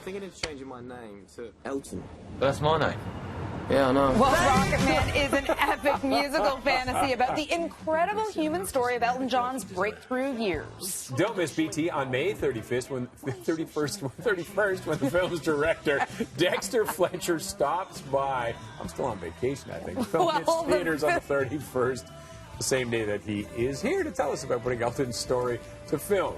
thinking of changing my name to Elton. That's my name. Yeah, I know. Well, Rocketman is an epic musical fantasy about the incredible human story of Elton John's breakthrough years. Don't miss BT on May 31st when the film's director, Dexter Fletcher, stops by. I'm still on vacation, I think. Film hits theaters on the 31st, the same day that he is here to tell us about putting Elton's story to film.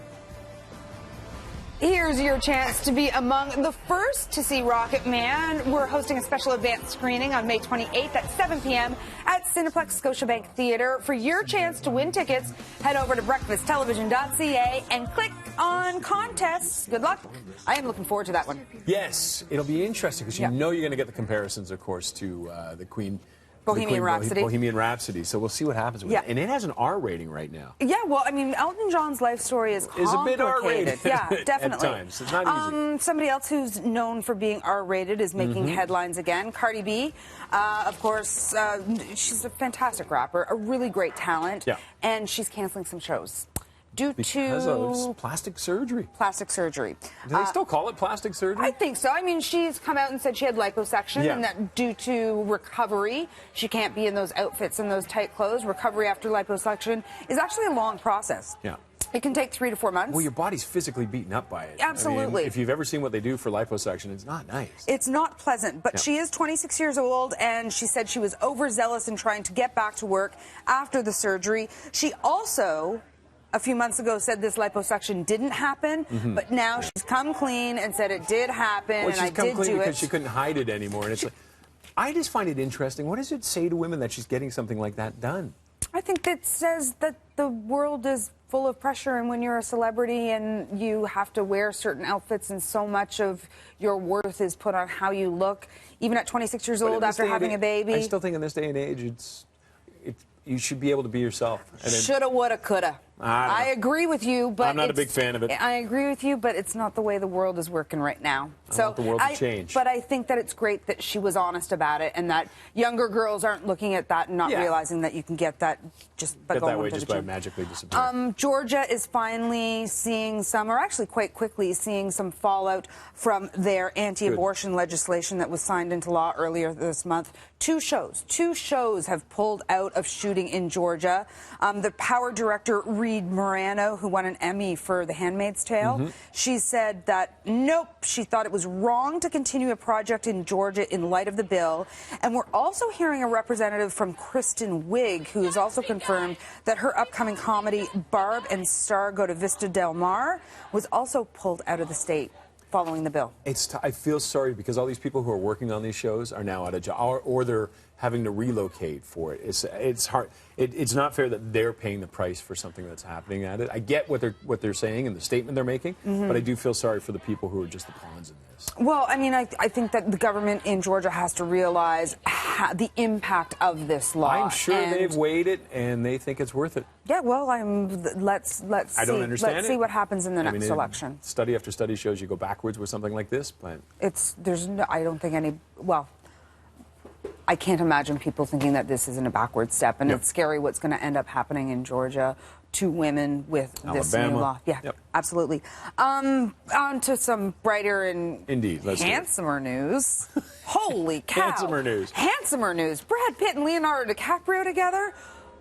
Here's your chance to be among the first to see Rocketman. We're hosting a special advance screening on May 28th at 7 p.m. at Cineplex Scotiabank Theatre. For your chance to win tickets, head over to breakfasttelevision.ca and click on contests. Good luck. I am looking forward to that one. Yes, it'll be interesting because you know you're going to get the comparisons, of course, to the Queen. Bohemian Rhapsody. Bohemian Rhapsody. So we'll see what happens with it. And it has an R rating right now. Yeah, well, I mean, Elton John's life story is complicated. A bit R-rated. Yeah, definitely. At times. It's not easy. Somebody else who's known for being R-rated is making headlines again. Cardi B, of course, she's a fantastic rapper, a really great talent. Yeah. And she's canceling some shows. Because of plastic surgery. Plastic surgery. Do they still call it plastic surgery? I think so. I mean, she's come out and said she had liposuction and that due to recovery, she can't be in those outfits and those tight clothes. Recovery after liposuction is actually a long process. Yeah. It can take 3 to 4 months. Well, your body's physically beaten up by it. Absolutely. I mean, if you've ever seen what they do for liposuction, it's not nice. It's not pleasant, but she is 26 years old, and she said she was overzealous in trying to get back to work after the surgery. She also, a few months ago, said this liposuction didn't happen, but now she's come clean and said it did happen, well, and I did do it. She's come clean because she couldn't hide it anymore. And it's like, I just find it interesting. What does it say to women that she's getting something like that done? I think that says that the world is full of pressure, and when you're a celebrity and you have to wear certain outfits and so much of your worth is put on how you look, even at 26 years old after having a baby. I still think in this day and age, you should be able to be yourself. Shoulda, woulda, coulda. I agree with you, but I'm not a big fan of it. I agree with you, but it's not the way the world is working right now. I want the world to change. But I think that it's great that she was honest about it, and that younger girls aren't looking at that and not realizing that you can get that just by going to the gym. By magically disappearing. Georgia is finally seeing some, or actually quite quickly seeing some fallout from their anti-abortion legislation that was signed into law earlier this month. Two shows have pulled out of shooting in Georgia. The Power director, Reed Morano, who won an Emmy for The Handmaid's Tale, she said that, nope, she thought it was wrong to continue a project in Georgia in light of the bill. And we're also hearing a representative from Kristen Wiig, who has also confirmed that her upcoming comedy, Barb and Star Go to Vista Del Mar, was also pulled out of the state following the bill. I feel sorry because all these people who are working on these shows are now out of job, or they're having to relocate for it. It's hard. It's not fair that they're paying the price for something that's happening at it. I get what they're saying and the statement they're making, but I do feel sorry for the people who are just the pawns in this. Well, I mean, I think that the government in Georgia has to realize the impact of this law. I'm sure they've weighed it and they think it's worth it. Yeah, well, let's I don't understand let's see what happens in the next election. Study after study shows you go backwards with something like this. But I don't think any. Well, I can't imagine people thinking that this isn't a backward step, and it's scary what's going to end up happening in Georgia to women with this new law. Yeah, absolutely. On to some brighter and handsomer news. Holy cow! Handsomer news. Handsomer news. Brad Pitt and Leonardo DiCaprio together.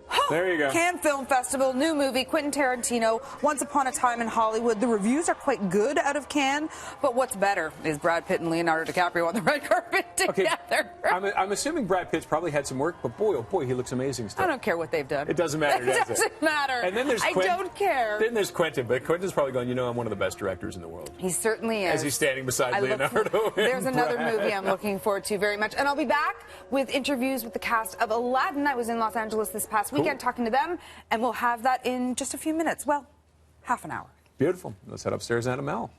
Oh, there you go. Cannes Film Festival, new movie, Quentin Tarantino, Once Upon a Time in Hollywood. The reviews are quite good out of Cannes, but what's better is Brad Pitt and Leonardo DiCaprio on the red carpet together. Okay. I'm assuming Brad Pitt's probably had some work, but boy, oh boy, he looks amazing still. I don't care what they've done. It doesn't matter, does it? It doesn't matter. And then there's I don't care. Then there's Quentin, but Quentin's probably going, I'm one of the best directors in the world. He certainly is. As he's standing beside Leonardo. There's another movie I'm looking forward to very much. And I'll be back with interviews with the cast of Aladdin. I was in Los Angeles this past weekend talking to them. And we'll have that in just a few minutes. Well, half an hour. Beautiful. Let's head upstairs and Mel.